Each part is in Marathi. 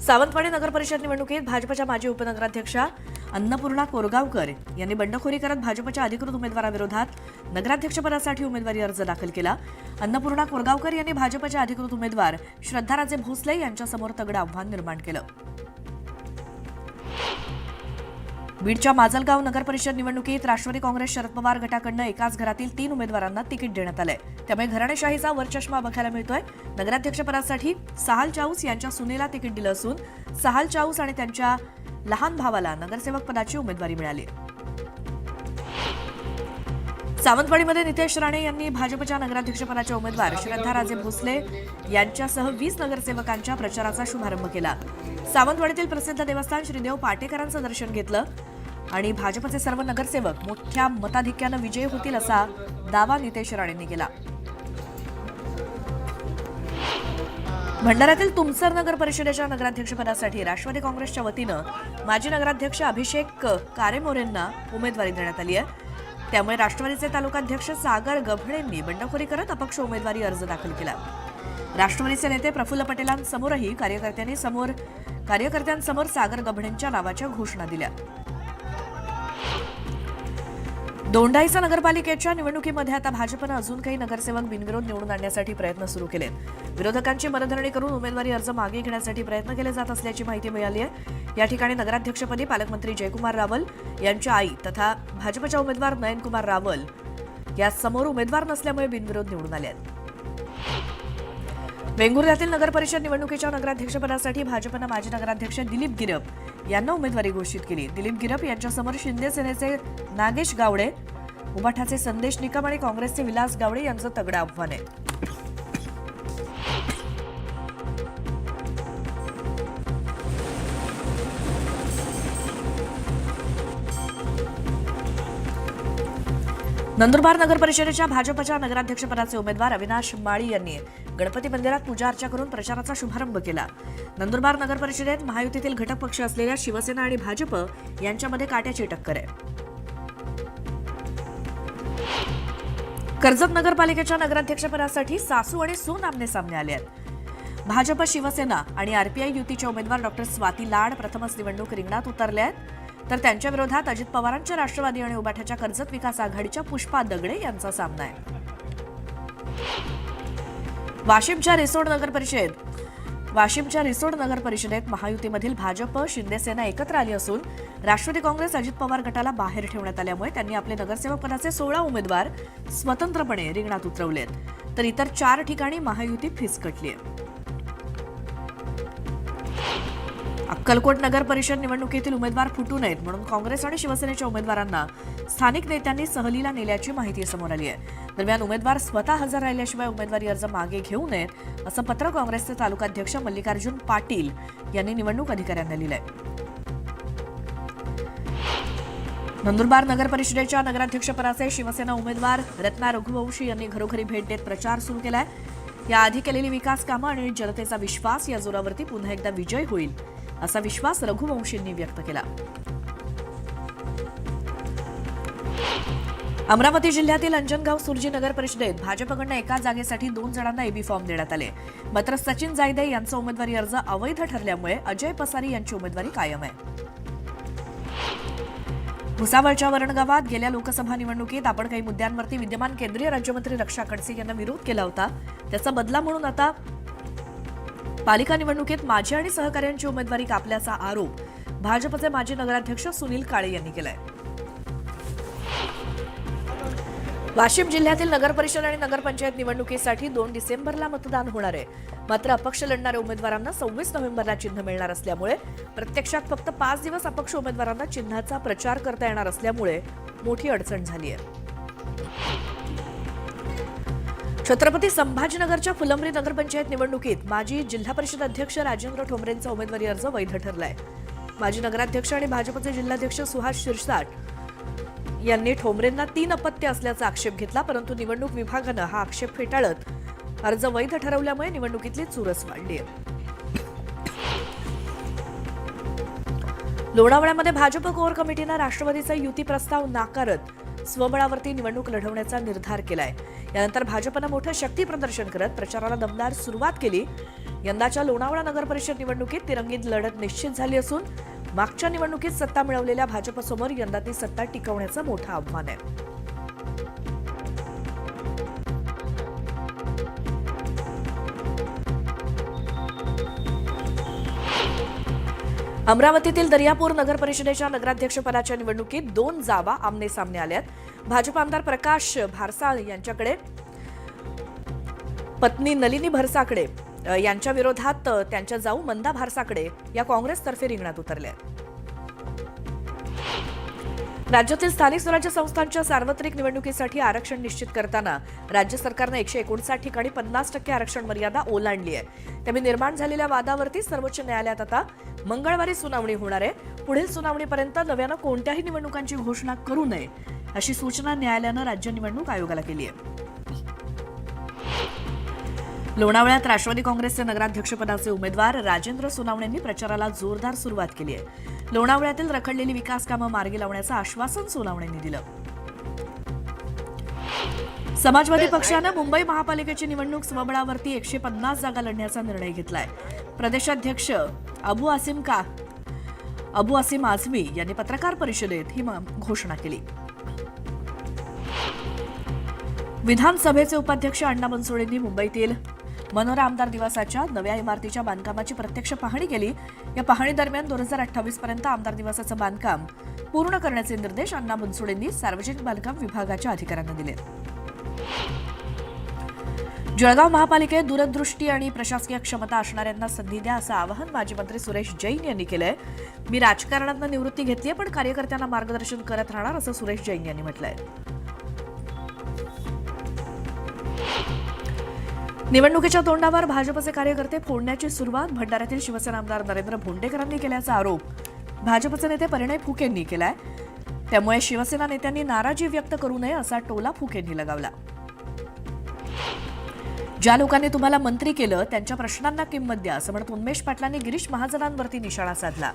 सावंतवाडी नगर परिषद निवडणुकीत भाजपच्या माजी उपनगराध्यक्षा अन्नपूर्णा कोरगावकर यांनी बंडखोरी करत भाजपच्या अधिकृत उमेदवाराविरोधात नगराध्यक्षपदासाठी उमेदवारी अर्ज दाखल केला। अन्नपूर्णा कोरगावकर यांनी भाजपच्या अधिकृत उमेदवार श्रद्धाराजे भोसले यांच्यासमोर तगडं आव्हान निर्माण केलं। बीडच्या माजलगाव नगर परिषद निवडणुकीत राष्ट्रवादी काँग्रेस शरद पवार गटाकडून एकाच घरातील 3 उमेदवारांना तिकीट देण्यात आलंय। त्यामुळे घराणेशाहीचा वरचष्मा बघायला मिळतोय। नगराध्यक्षपदासाठी सहाल चाऊस यांच्या सुनेला तिकीट दिलं असून सहाल चाऊस आणि त्यांच्या लहान भावाला नगरसेवक पदाची उमेदवारी मिळाली। सावंतवाडीमध्ये नितेश राणे यांनी भाजपच्या नगराध्यक्षपदाच्या उमेदवार श्रद्धाराजे भोसले यांच्यासह 20 नगरसेवकांच्या प्रचाराचा शुभारंभ केला। सावंतवाडीतील प्रसिद्ध देवस्थान श्रीदेव पाटेकरांचं दर्शन घेतलं आणि भाजपचे सर्व नगरसेवक मोठ्या मताधिक्यानं विजयी होतील असा दावा नितेश राणेंनी केला। भंडाऱ्यातील तुमसर नगर परिषदेच्या नगराध्यक्षपदासाठी राष्ट्रवादी काँग्रेसच्या वतीनं माजी नगराध्यक्ष अभिषेक कारेमोरेंना उमेदवारी देण्यात आली आहे। त्यामुळे राष्ट्रवादीचे तालुकाध्यक्ष सागर गव्हळेंनी बंडखोरी करत अपक्ष उमेदवारी अर्ज दाखल केला। राष्ट्रवादीचे नेते प्रफुल्ल पटेलांसमोरही कार्यकर्त्यांसमोर सागर गव्हळेंच्या नावाच्या घोषणा दिल्या। दोंडाईचा नगरपालिकेच्या निवडणुकीमध्ये आता भाजपनं अजून काही नगरसेवक बिनविरोध निवडून आणण्यासाठी प्रयत्न सुरू केलेत। विरोधकांची मनधरणी करून उमेदवारी अर्ज मागे घेण्यासाठी प्रयत्न केले जात असल्याची माहिती मिळाली आहे। या ठिकाणी नगराध्यक्षपदी पालकमंत्री जयकुमार रावल यांच्या आई तथा भाजपच्या उमेदवार नयनकुमार रावल या समोर उमेदवार नसल्यामुळे बिनविरोध निवडून आले आहेत। वेंगुर्ल्यातील नगर परिषद निवडणुकीच्या नगराध्यक्षपदासाठी भाजपनं माजी नगराध्यक्ष दिलीप गिरप यांना उमेदवारी घोषित केली। दिलीप गिरप यांच्यासमोर शिंदे सेनेचे नागेश गावडे, उबाठाचे संदेश निकम आणि काँग्रेसचे विलास गावडे यांचं तगडं आव्हान आहे। नंदुरबार नगर परिषदेच्या भाजपच्या नगराध्यक्षपदाचे उमेदवार अविनाश माळी यांनी गणपती मंदिरात पूजा अर्चा करून प्रचाराचा शुभारंभ केला। नंदुरबार नगर परिषदेत महायुतीतील घटक पक्ष असलेल्या शिवसेना आणि भाजप यांच्यामध्ये काट्याची टक्कर आहे। कर्जत नगरपालिकेच्या नगराध्यक्षपदासाठी सासू आणि सून आमने-सामने आले आहेत। भाजप, शिवसेना आणि आरपीआय युतीच्या उमेदवार डॉक्टर स्वाती लाड प्रथमच निवडणूक रिंगणात उतरले आहेत, तर त्यांच्या विरोधात अजित पवारांच्या राष्ट्रवादी आणि उबाठाच्या कर्जत विकास आघाडीच्या पुष्पा दगडे यांचा सामना आहे। वाशिमच्या रिसोड नगर परिषदेत महायुतीमधील भाजप, शिंदेसेना एकत्र आली असून राष्ट्रवादी काँग्रेस, अजित पवार गटाला बाहेर ठेवण्यात आल्यामुळे त्यांनी आपले नगरसेवक पदाचे 16 उमेदवार स्वतंत्रपणे रिंगणात उतरवलेत, तर इतर 4 ठिकाणी महायुती फिसकटली आहे। अक्कलकोट नगर परिषद निवडणुकीतील उमेदवार फुटू नयेत म्हणून काँग्रेस आणि शिवसेनेच्या उमेदवारांना स्थानिक नेत्यांनी सहलीला नेल्याची माहिती समोर आली आहे। दरम्यान उमेदवार स्वतः हजर राहिल्याशिवाय उमेदवारी अर्ज मागे घेऊ नयेत असं पत्र काँग्रेसचे तालुकाध्यक्ष मल्लिकार्जुन पाटील यांनी निवडणूक अधिकाऱ्यांना लिहिलंय। नंदुरबार नगर परिषदेच्या नगराध्यक्षपदाचे शिवसेना उमेदवार रत्ना रघुवंशी यांनी घरोघरी भेट देत प्रचार सुरू केलाय। याआधी केलेली विकास कामं आणि जनतेचा विश्वास या जोरावरती पुन्हा एकदा विजय होईल असा विश्वास रघुवंशींनी व्यक्त केला। अमरावती जिल्ह्यातील अंजनगाव सुरजी नगर परिषदेत भाजपकडून एका जागेसाठी 2 जणांना एबी फॉर्म देण्यात आले, मात्र सचिन जायदे यांचा उमेदवारी अर्ज अवैध ठरल्यामुळे अजय पसारी यांची उमेदवारी कायम आहे। भुसावळच्या वरणगावात गेल्या लोकसभा निवडणुकीत आपण काही मुद्द्यांवरती विद्यमान केंद्रीय राज्यमंत्री रक्षा खडसे यांना विरोध केला होता, त्याचा बदला म्हणून आता पालिका निवडणुकीत माझी आणि सहकाऱ्यांची उमेदवारी कापल्याचा आरोप भाजपचे माजी नगराध्यक्ष सुनील काळे यांनी केलाय। वाशिम जिल्ह्यातील नगर परिषद आणि नगरपंचायत निवडणुकीसाठी 2 डिसेंबरला मतदान होणार आहे, मात्र अपक्ष लढणाऱ्या उमेदवारांना 26 नोव्हेंबरला चिन्ह मिळणार असल्यामुळे प्रत्यक्षात फक्त 5 दिवस अपक्ष उमेदवारांना चिन्हाचा प्रचार करता येणार असल्यामुळे मोठी अडचण झाली आहे। छत्रपती संभाजीनगरच्या फुलंब्री नगरपंचायत निवडणुकीत माजी जिल्हा परिषद अध्यक्ष राजेंद्र ठोंबरेंचा उमेदवारी अर्ज वैध ठरलाय। माजी नगराध्यक्ष आणि भाजपचे जिल्हाध्यक्ष सुहास शिरसाट यांनी ठोंबरेंना 3 अपत्य असल्याचा आक्षेप घेतला, परंतु निवडणूक विभागानं हा आक्षेप फेटाळत अर्ज वैध ठरवल्यामुळे निवडणुकीतली चुरस वाढली आहे। लोणावळ्यामध्ये भाजप कोर कमिटीनं राष्ट्रवादीचा युती प्रस्ताव नाकारत स्वबळावरती निवडणूक लढवण्याचा निर्धार केलाय। यानंतर भाजपनं मोठं शक्ती प्रदर्शन करत प्रचाराला दमदार सुरुवात केली। यंदाच्या लोणावळा नगर परिषद निवडणुकीत तिरंगी लढत निश्चित झाली असून मागच्या निवडणुकीत सत्ता मिळवलेल्या भाजपसमोर यंदा ती सत्ता टिकवण्याचं मोठं आव्हान आहे. अमरावतीतील दर्यापूर नगर परिषदेच्या नगराध्यक्षपदाच्या निवडणुकीत 2 जागा आमने-सामने आल्यात. भाजप आमदार प्रकाश भारसाळ यांच्याकडे पत्नी नलिनी भरसाकडे यांच्या विरोधात त्यांच्या जाऊ मंदा भारसाकडे या काँग्रेसतर्फे रिंगणात उतरल्या. राज्यातील स्थानिक स्वराज्य संस्थांच्या सार्वत्रिक निवडणुकीसाठी आरक्षण निश्चित करताना राज्य सरकारनं 159 ठिकाणी 50% आरक्षण मर्यादा ओलांडली आहे. त्यामुळे निर्माण झालेल्या वादावरती सर्वोच्च न्यायालयात आता मंगळवारी सुनावणी होणार आहे. पुढील सुनावणीपर्यंत नव्यानं कोणत्याही निवडणुकांची घोषणा करू नये अशी सूचना न्यायालयानं राज्य निवडणूक आयोगाला केली आहे. लोणावळ्यात राष्ट्रवादी काँग्रेसचे नगराध्यक्षपदाचे उमेदवार राजेंद्र सोनावणेंनी प्रचाराला जोरदार सुरुवात केली आहे. लोणावळ्यातील रखडलेली विकास कामं मार्गी लावण्याचं आश्वासन सोनावणेंनी दिलं. समाजवादी पक्षानं मुंबई महापालिकेची निवडणूक स्वबळावरती 150 जागा लढण्याचा निर्णय घेतलाय. प्रदेशाध्यक्ष अबू आसिम आझमी यांनी पत्रकार परिषदेत ही घोषणा केली. विधानसभेचे उपाध्यक्ष अण्णा बनसोडेंनी मुंबईतील मनोरा आमदार निवासाच्या नव्या इमारतीच्या बांधकामाची प्रत्यक्ष पाहणी केली. या पाहणी दरम्यान 2028 पर्यंत आमदार निवासाचं बांधकाम पूर्ण करण्याचे निर्देश अण्णा बनसोडेंनी सार्वजनिक बांधकाम विभागाच्या अधिकाऱ्यांना दिले. जळगाव महापालिकेत दूरदृष्टी आणि प्रशासकीय क्षमता असणाऱ्यांना संधी द्या असं आवाहन माजी मंत्री सुरेश जैन यांनी केलंय. मी राजकारणातून निवृत्ती घेतलीय पण कार्यकर्त्यांना मार्गदर्शन करत राहणार असं सुरेश जैन यांनी म्हटलंय. निवडणुकीच्या तोंडावर भाजपचे कार्यकर्ते फोडण्याची सुरुवात भंडाऱ्यातील शिवसेना आमदार नरेंद्र भोंडेकरांनी केल्याचा आरोप भाजपचे नेते परिणय फुकेंनी केलाय. त्यामुळे शिवसेना नेत्यांनी नाराजी व्यक्त करू नये असा टोला फुकेंनी लगावला. ज्या लोकांनी तुम्हाला मंत्री केलं त्यांच्या प्रश्नांना किंमत द्या असं म्हणत उन्मेष पाटलांनी गिरीश महाजनांवरती निशाणा साधला.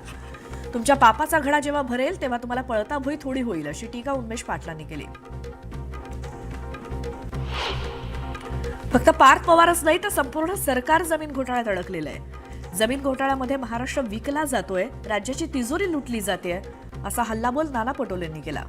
तुमच्या पापाचा घडा जेव्हा भरेल तेव्हा तुम्हाला पळता भुई थोडी होईल अशी टीका उन्मेष पाटलांनी केली. फक्त पार्थ पवारच नाही तर संपूर्ण सरकार जमीन घोटाळ्यात अडकलेलं आहे. जमीन घोटाळ्यामध्ये महाराष्ट्र विकला जातोय, राज्याची तिजोरी लुटली जाते असा हल्लाबोल नाना पटोलेंनी केला.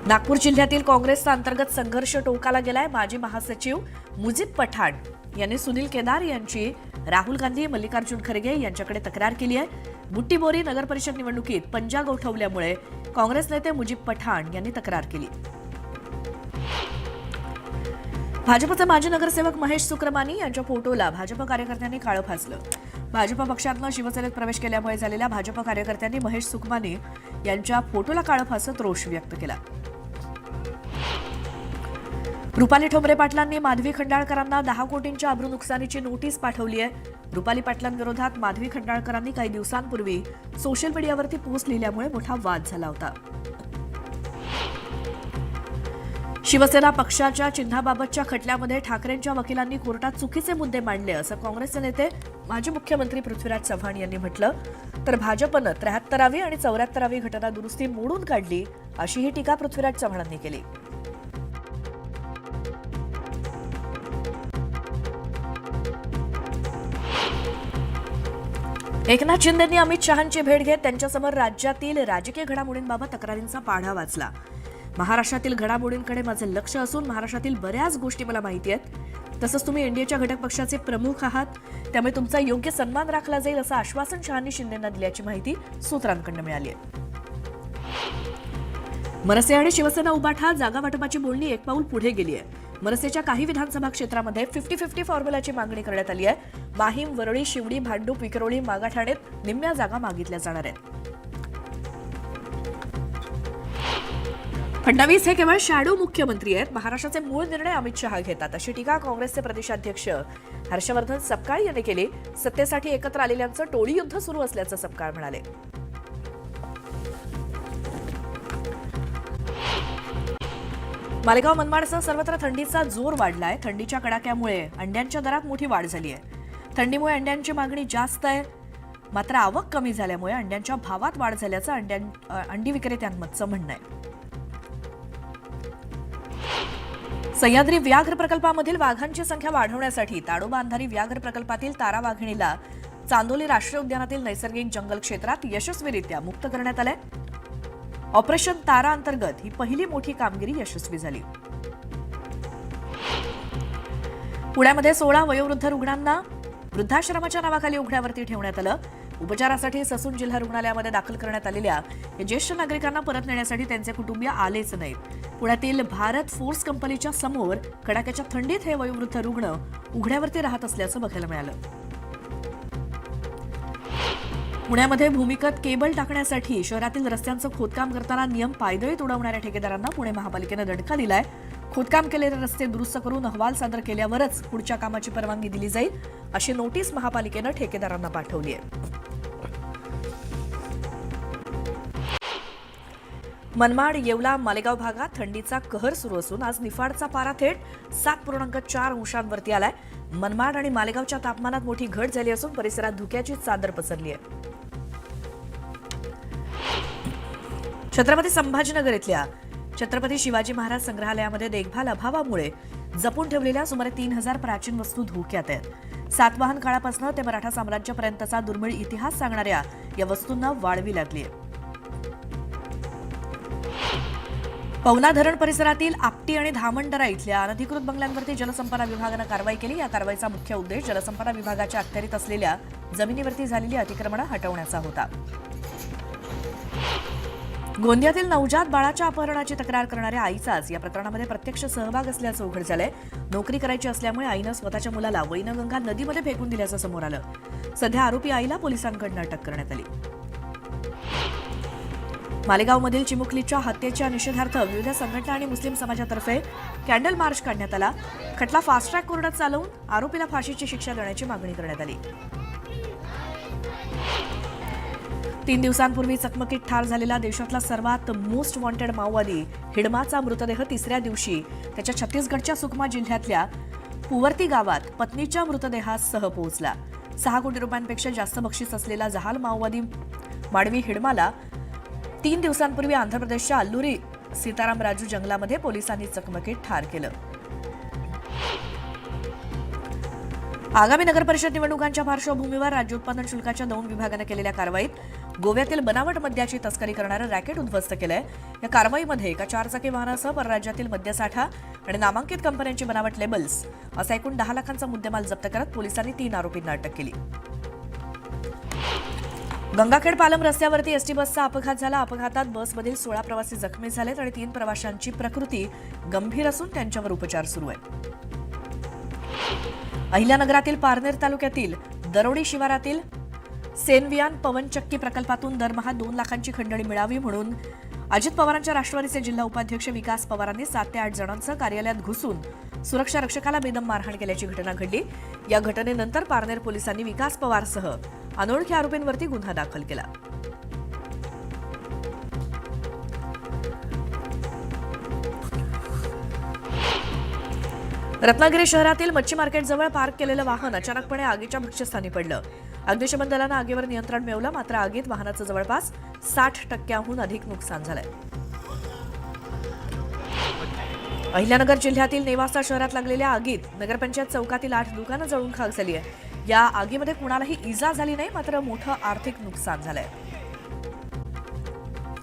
नागपूर जिल्ह्यातील काँग्रेसचा अंतर्गत संघर्ष टोकाला गेलाय. माजी महासचिव मुजीब पठाण यांनी सुनील केदार यांची राहुल गांधी, मल्लिकार्जुन खरगे यांच्याकडे तक्रार केली आहे. बुट्टीबोरी नगर परिषद निवडणुकीत पंजा गोठवल्यामुळे काँग्रेस नेते मुजीब पठाण यांनी तक्रार केली. भाजपचे माजी नगरसेवक महेश सुक्रमानी यांच्या फोटोला भाजप कार्यकर्त्यांनी काळं फासलं. भाजप पक्षातनं शिवसेनेत प्रवेश केल्यामुळे झालेल्या भाजप कार्यकर्त्यांनी महेश सुक्रमानी यांच्या फोटोला काळं फासत रोष व्यक्त केला. रुपाली ठोंबरे पाटलांनी माधवी खंडाळकरांना 10 कोटींच्या अब्रू नुकसानीची नोटीस पाठवली आहे. रुपाली पाटलांविरोधात माधवी खंडाळकरांनी काही दिवसांपूर्वी सोशल मीडियावरती पोस्ट लिहिल्यामुळे मोठा वाद झाला होता. शिवसेना पक्षाच्या चिन्हाबाबतच्या खटल्यामध्ये ठाकरेंच्या वकिलांनी कोर्टात चुकीचे मुद्दे मांडले असं काँग्रेसचे नेते माजी मुख्यमंत्री पृथ्वीराज चव्हाण यांनी म्हटलं. तर भाजपनं 73वी आणि 74वी घटना दुरुस्ती मोडून काढली अशीही टीका पृथ्वीराज चव्हाणांनी केली. एकनाथ शिंदेंनी अमित शहांची भेट घेत त्यांच्यासमोर राज्यातील राजकीय घडामोडींबाबत तक्रारींचा पाढा वाचला. महाराष्ट्रातील घडामोडींकडे माझं लक्ष असून महाराष्ट्रातील बऱ्याच गोष्टी मला माहिती आहेत. तसंच तुम्ही एनडीएच्या घटक पक्षाचे प्रमुख आहात, त्यामुळे तुमचा योग्य सन्मान राखला जाईल असं आश्वासन शहांनी शिंदेंना दिल्याची माहिती सूत्रांकडून मिळाली आहे. मनसे आणि शिवसेना उभाठा जागा वाटपाची बोलणी एक पाऊल पुढे गेली आहे. मनसेच्या काही विधानसभा क्षेत्रामध्ये 50-50 फॉर्म्युलाची मागणी करण्यात आली आहे. माहीम, वरळी, शिवडी, भांडूप, विक्रोळी, मागाठाणेत निम्म्या जागा मागितल्या जाणार आहेत. फडणवीस हे केवळ शॅडो मुख्यमंत्री आहेत. महाराष्ट्राचे मूळ निर्णय अमित शहा घेतात अशी टीका काँग्रेसचे प्रदेशाध्यक्ष हर्षवर्धन सपकाळ यांनी केली. सत्तेसाठी एकत्र आलेल्यांचं टोळी युद्ध सुरू असल्याचं सपकाळ म्हणाले. मालेगाव मनमाडसह सर्वत्र थंडीचा जोर वाढलाय. थंडीच्या कडाक्यामुळे अंड्यांच्या दरात मोठी वाढ झाली आहे. थंडीमुळे अंड्यांची मागणी जास्त आहे, मात्र आवक कमी झाल्यामुळे अंड्यांच्या भावात वाढ झाल्याचं अंडी विक्रेत्यांचं म्हणणं आहे. सह्याद्री व्याघ्र प्रकल्पामधील वाघांची संख्या वाढवण्यासाठी ताडोबा अंधारी व्याघ्र प्रकल्पातील तारा वाघिणीला चांदोली राष्ट्रीय उद्यानातील नैसर्गिक जंगल क्षेत्रात यशस्वीरित्या मुक्त करण्यात आलंय. ऑपरेशन तारा अंतर्गत ही पहिली मोठी कामगिरी यशस्वी झाली. पुण्यामध्ये 16 वयोवृद्ध रुग्णांना वृद्धाश्रमाच्या नावाखाली उघड्यावरती ठेवण्यात आलं. उपचारासाठी ससून जिल्हा रुग्णालयामध्ये दाखल करण्यात आलेल्या या ज्येष्ठ नागरिकांना परत नेण्यासाठी त्यांचे कुटुंबीय आलेच नाहीत. पुण्यातील भारत फोर्स कंपनीच्या समोर कडाक्याच्या थंडीत हे वयोवृद्ध रुग्ण उघड्यावरती राहत असल्याचं बघायला मिळालं. पुण्यामध्ये भूमिगत केबल टाकण्यासाठी शहरातील रस्त्यांचं खोदकाम करताना नियम पायदळीत उडवणाऱ्या ठेकेदारांना पुणे महापालिकेनं दणका दिलाय. खोदकाम केलेले रस्ते दुरुस्त करून अहवाल सादर केल्यावरच पुढच्या कामाची परवानगी दिली जाईल, अशी नोटीस महापालिकेनं ठेकेदारांना पाठवली आहे. मनमाड, येवला, मालेगाव भागात थंडीचा कहर सुरू असून आज निफाडचा पारा थेट 7.4 अंशांवरती आलाय. मनमाड आणि मालेगावच्या तापमानात मोठी घट झाली असून परिसरात धुक्याची चादर पसरली आहे. छत्रपती संभाजीनगर इथल्या छत्रपती शिवाजी महाराज संग्रहालयामध्ये देखभाल अभावामुळे जपून ठेवलेल्या सुमारे 3000 प्राचीन वस्तू धोक्यात आहेत. सातवाहन काळापासून ते मराठा साम्राज्यापर्यंतचा दुर्मिळ इतिहास सांगणाऱ्या या वस्तूंना वाळवी लागली आहे. पवना धरण परिसरातील आपटी आणि धामणदरा इथल्या अनधिकृत बंगल्यांवरती जलसंपदा विभागानं कारवाई केली. या कारवाईचा मुख्य उद्देश जलसंपदा विभागाच्या अखत्यारीत असलेल्या जमिनीवरती झालेली अतिक्रमणं हटवण्याचा होता. गोंदियातील नवजात बाळाच्या अपहरणाची तक्रार करणाऱ्या आईचाच या प्रकरणामध्ये प्रत्यक्ष सहभाग असल्याचं उघड झालंय. नोकरी करायची असल्यामुळे आईनं स्वतःच्या मुलाला वैनगंगा नदीमध्ये फेकून दिल्याचं समोर आलं. सध्या आरोपी आईला पोलिसांकडून अटक करण्यात आली. मालेगावमधील चिमुकलीच्या हत्येच्या निषेधार्थ विविध संघटना आणि मुस्लिम समाजातर्फे कॅन्डल मार्च काढण्यात आला. खटला फास्ट ट्रॅक कोर्टात चालवून आरोपीला फाशीची शिक्षा देण्याची मागणी करण्यात आली. 3 दिवसांपूर्वी चकमकीत ठार झालेला देशातला सर्वात मोस्ट वॉन्टेड माओवादी हिडमाचा मृतदेह तिसऱ्या दिवशी त्याच्या छत्तीसगडच्या सुकमा जिल्ह्यातल्या पुवर्ती गावात पत्नीच्या मृतदेहासह पोहोचला. 6 कोटी रुपयांपेक्षा जास्त बक्षीस असलेला जहाल माओवादी माडवी हिडमाला 3 दिवसांपूर्वी आंध्र प्रदेशच्या अल्लुरी सीताराम राजू जंगलामध्ये पोलिसांनी चकमकीत ठार केलं. आगामी नगरपरिषद निवडणुकांच्या पार्श्वभूमीवर राज्य उत्पादन शुल्काच्या 2 विभागानं केलेल्या कारवाईत गोव्यातील बनावट मद्याची तस्करी करणारं रॅकेट उद्ध्वस्त केलंय. या कारवाईमध्ये एका 4 चाकी वाहनासह परराज्यातील मद्यसाठा आणि नामांकित कंपन्यांची बनावट लेबल्स असा एकूण 10 लाखांचा मुद्देमाल जप्त करत पोलिसांनी 3 आरोपींना अटक केली. गंगाखेड पालम रस्त्यावरती एसटी बसचा अपघात झाला. अपघातात बसमधील 16 प्रवासी जखमी झालेत आणि 3 प्रवाशांची प्रकृती गंभीर असून त्यांच्यावर उपचार सुरू आहेत. अहिल्यानगरातील पारनेर तालुक्यातील दरोडी शिवारातील सेनवियान पवनचक्की प्रकल्पातून दरमहा 2 लाखांची खंडणी मिळावी म्हणून अजित पवारांच्या राष्ट्रवादीचे जिल्हा उपाध्यक्ष विकास पवारांनी 7 ते 8 जणांसह कार्यालयात घुसून सुरक्षा रक्षकाला बेदम मारहाण केल्याची घटना घडली. या घटनेनंतर पारनेर पोलिसांनी विकास पवारसह अनोळखी आरोपींवरती गुन्हा दाखल केला. रत्नागिरी शहरातील मच्छी मार्केटजवळ पार्क केलेलं वाहन अचानकपणे आगीच्या भक्ष्यस्थानी पडलं. अग्निशमन दलानं आगीवर नियंत्रण मिळवलं, मात्र आगीत वाहनाचं जवळपास 60% अधिक नुकसान झालंय. अहिल्यानगर जिल्ह्यातील नेवासा शहरात लागलेल्या आगीत नगरपंचायत चौकातील 8 दुकानं जळून खाक झाली आहे. या आगीमध्ये कुणालाही इजा झाली नाही, मात्र मोठं आर्थिक नुकसान झालंय.